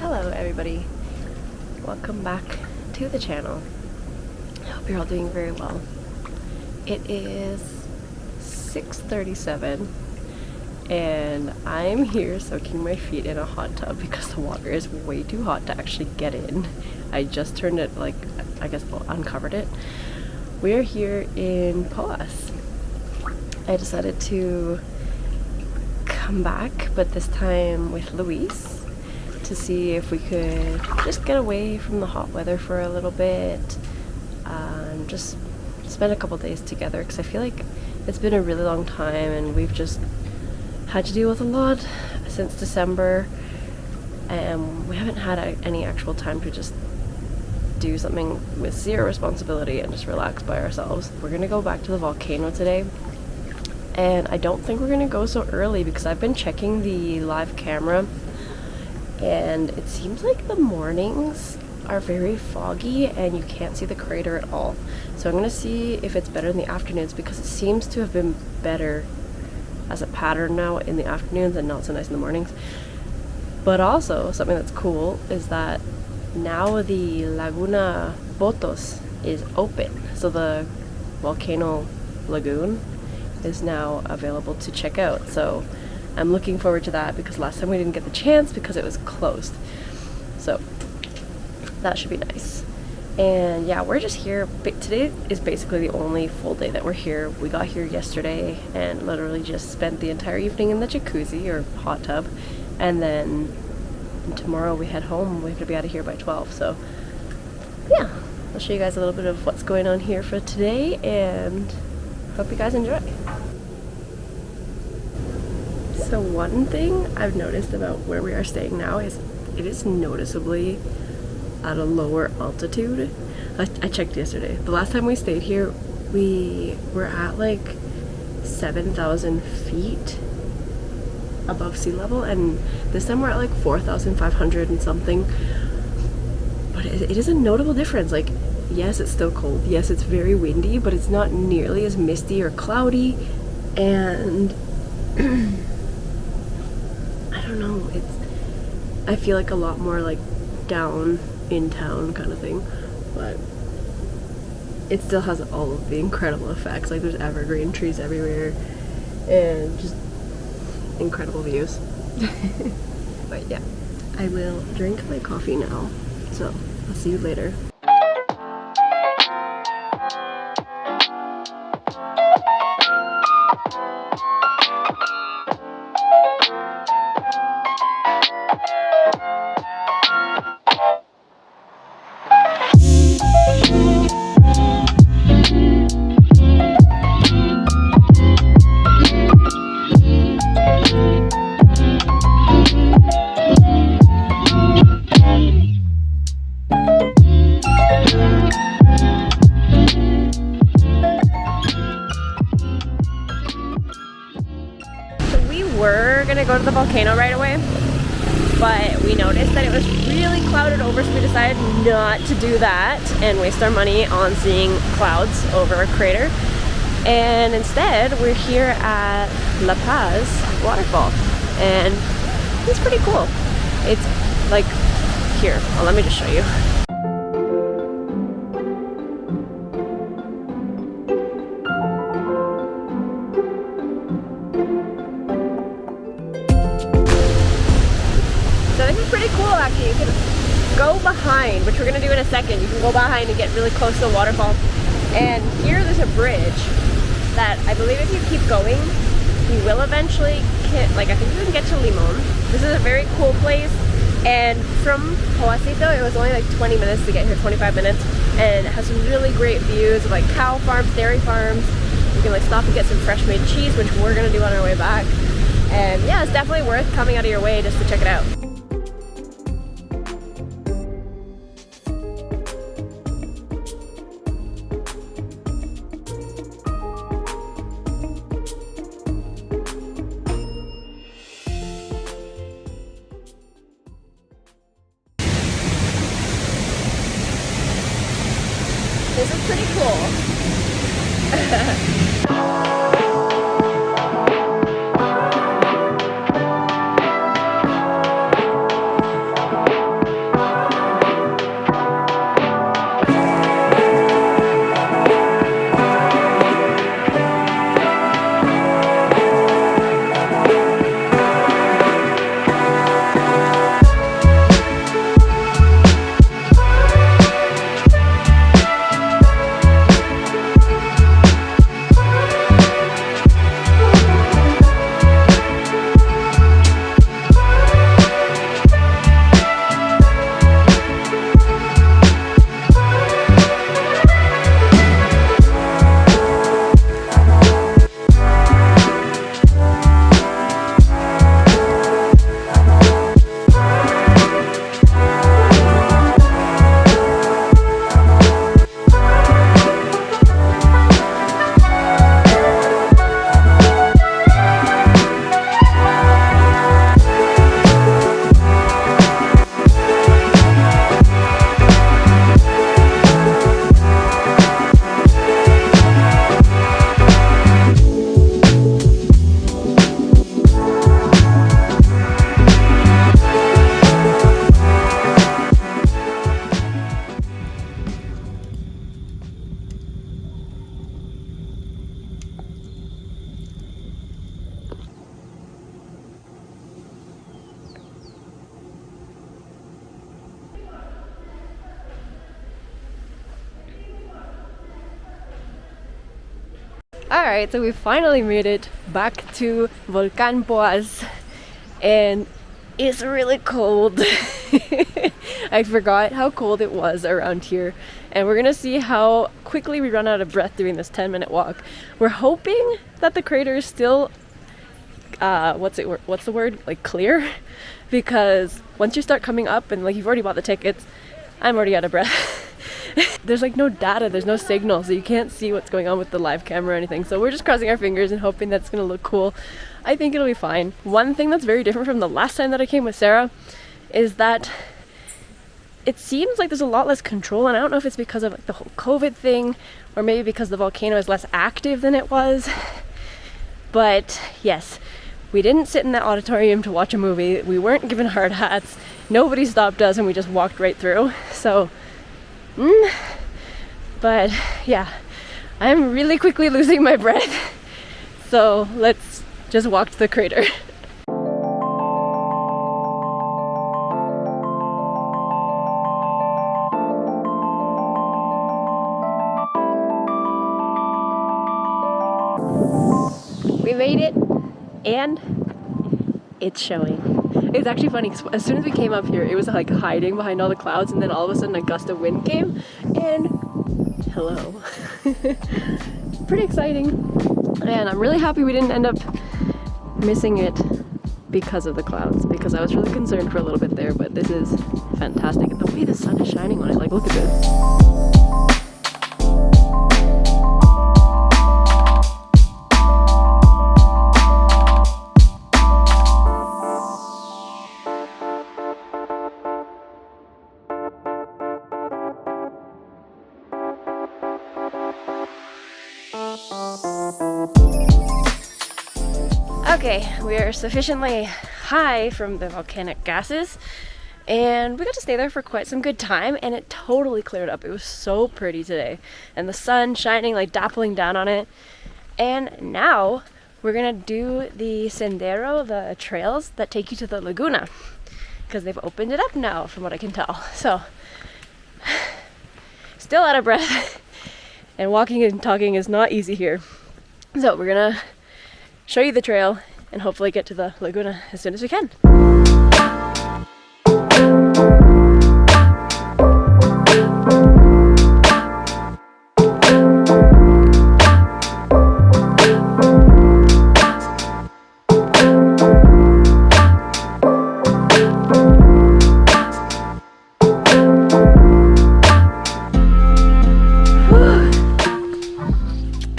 Hello everybody, welcome back to the channel. I hope you're all doing very well. It is 6:37 and I'm here soaking my feet in a hot tub because the water is way too hot to actually get in. I just turned it, uncovered it. We're here in Poás. I decided to come back, but this time with Luis, to see if we could just get away from the hot weather for a little bit and just spend a couple days together, because I feel like it's been a really long time and we've just had to deal with a lot since December, and we haven't had any actual time to just do something with zero responsibility and just relax by ourselves. We're gonna go back to the volcano today, and I don't think we're gonna go so early because I've been checking the live camera and it seems like the mornings are very foggy and you can't see the crater at all. So I'm gonna see if it's better in the afternoons, because it seems to have been better as a pattern now in the afternoons and not so nice in the mornings. But also something that's cool is that now the Laguna Botos is open, so the volcano lagoon is now available to check out. So I'm looking forward to that, because last time we didn't get the chance because it was closed. So that should be nice. And yeah, we're just here. Today is basically the only full day that we're here. We got here yesterday and literally just spent the entire evening in the jacuzzi or hot tub, and then tomorrow we head home. We have to be out of here by 12. So yeah, I'll show you guys a little bit of what's going on here for today, and hope you guys enjoy. So one thing I've noticed about where we are staying now is it is noticeably at a lower altitude. I checked yesterday. The last time we stayed here, we were at like 7,000 feet above sea level, and this time we're at like 4,500 and something. But it is a notable difference. Like, yes, it's still cold. Yes, it's very windy, but it's not nearly as misty or cloudy. And I don't know, I feel like a lot more like down in town kind of thing, but it still has all of the incredible effects. Like, there's evergreen trees everywhere and just incredible views. But yeah, I will drink my coffee now, so I'll see you later. We're gonna go to the volcano right away, but we noticed that it was really clouded over, so we decided not to do that and waste our money on seeing clouds over a crater. And instead, we're here at La Paz waterfall, and it's pretty cool. It's like here. Well, let me just show you. Pretty cool, actually. You can go behind, which we're gonna do in a second. You can go behind and get really close to the waterfall. And here there's a bridge that I believe if you keep going, you will eventually I think you can get to Limon. This is a very cool place, and from Poásito it was only like 20 minutes to get here, 25 minutes, and it has some really great views of like cow farms, dairy farms. You can like stop and get some fresh made cheese, which we're gonna do on our way back. And yeah, it's definitely worth coming out of your way just to check it out. This is pretty cool. Alright, so we finally made it back to Volcán Poás, and it's really cold. I forgot how cold it was around here, and we're gonna see how quickly we run out of breath doing this 10-minute walk. We're hoping that the crater is still what's the word, like clear, because once you start coming up and like you've already bought the tickets, I'm already out of breath. There's like no data, there's no signal, so you can't see what's going on with the live camera or anything. So we're just crossing our fingers and hoping that's gonna look cool. I think it'll be fine. One thing that's very different from the last time that I came with Sarah is that it seems like there's a lot less control, and I don't know if it's because of like the whole COVID thing or maybe because the volcano is less active than it was. But yes, we didn't sit in that auditorium to watch a movie. We weren't given hard hats. Nobody stopped us and we just walked right through. So but yeah, I'm really quickly losing my breath. So let's just walk to the crater. We made it, and it's showing. It's actually funny because as soon as we came up here, it was like hiding behind all the clouds, and then all of a sudden a gust of wind came, and hello. Pretty exciting. And I'm really happy we didn't end up missing it because of the clouds, because I was really concerned for a little bit there, but this is fantastic. And the way the sun is shining on it, like look at this. Okay, we are sufficiently high from the volcanic gases, and we got to stay there for quite some good time, and it totally cleared up. It was so pretty today, and the sun shining, like dappling down on it. And now we're gonna do the sendero, the trails that take you to the laguna, because they've opened it up now from what I can tell. So still out of breath, and walking and talking is not easy here. So we're gonna show you the trail and hopefully get to the laguna as soon as we can.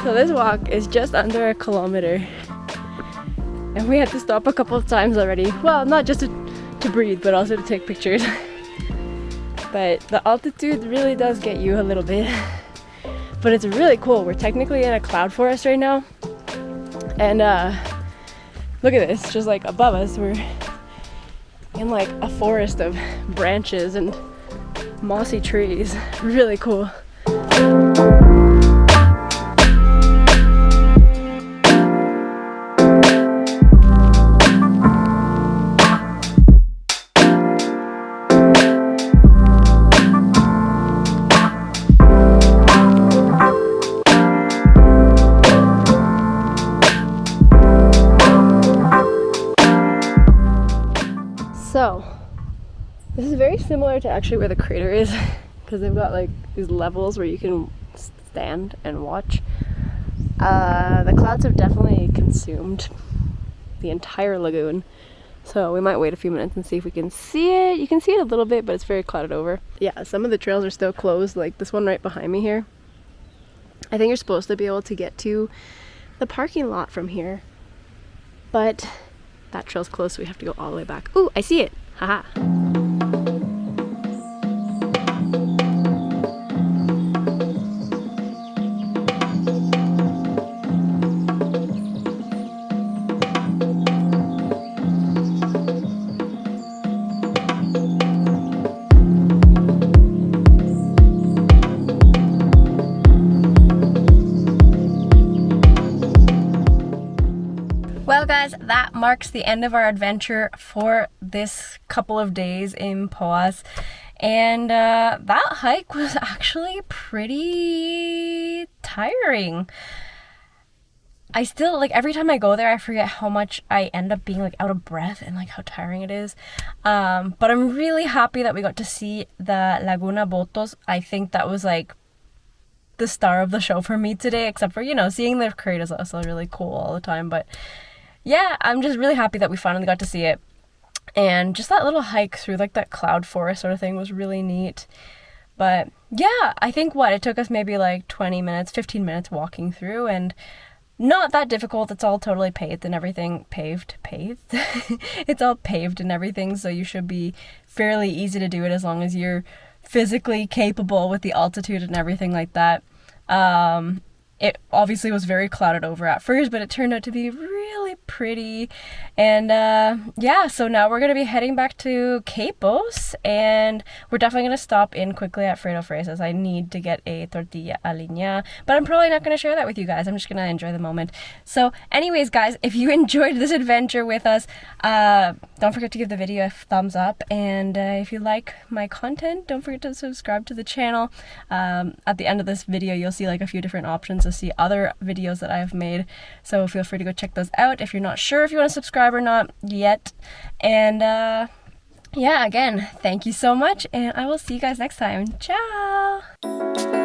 So this walk is just under a kilometer. And we had to stop a couple of times already. Well, not just to breathe, but also to take pictures. But the altitude really does get you a little bit. But it's really cool. We're technically in a cloud forest right now. And look at this, just like above us, we're in like a forest of branches and mossy trees. Really cool. So, this is very similar to actually where the crater is, because they've got like these levels where you can stand and watch. The clouds have definitely consumed the entire lagoon, so we might wait a few minutes and see if we can see it. You can see it a little bit, but it's very clouded over. Yeah, some of the trails are still closed, like this one right behind me here. I think you're supposed to be able to get to the parking lot from here, but that trail's closed, so we have to go all the way back. Ooh, I see it! Haha! Well guys, that marks the end of our adventure for this couple of days in Poás. And that hike was actually pretty tiring. I still, like, every time I go there, I forget how much I end up being, like, out of breath and, like, how tiring it is. But I'm really happy that we got to see the Laguna Botos. I think that was, like, the star of the show for me today, except for, you know, seeing the parade is also really cool all the time. But yeah, I'm just really happy that we finally got to see it. And just that little hike through, like, that cloud forest sort of thing was really neat. But yeah, I think it took us maybe like 20 minutes, 15 minutes walking through, and not that difficult. It's all totally paved and everything. Paved? It's all paved and everything, so you should be fairly easy to do it as long as you're physically capable with the altitude and everything like that. It obviously was very clouded over at first, but it turned out to be really pretty. And yeah, so now we're going to be heading back to Capos, and we're definitely going to stop in quickly at Fredo Fresas. I need to get a tortilla aliña, but I'm probably not going to share that with you guys. I'm just going to enjoy the moment. So anyways, guys, if you enjoyed this adventure with us, don't forget to give the video a thumbs up, and if you like my content, don't forget to subscribe to the channel. At the end of this video, you'll see like a few different options to see other videos that I have made, so feel free to go check those out if you're not sure if you want to subscribe or not yet. And yeah, again, thank you so much, and I will see you guys next time. Ciao!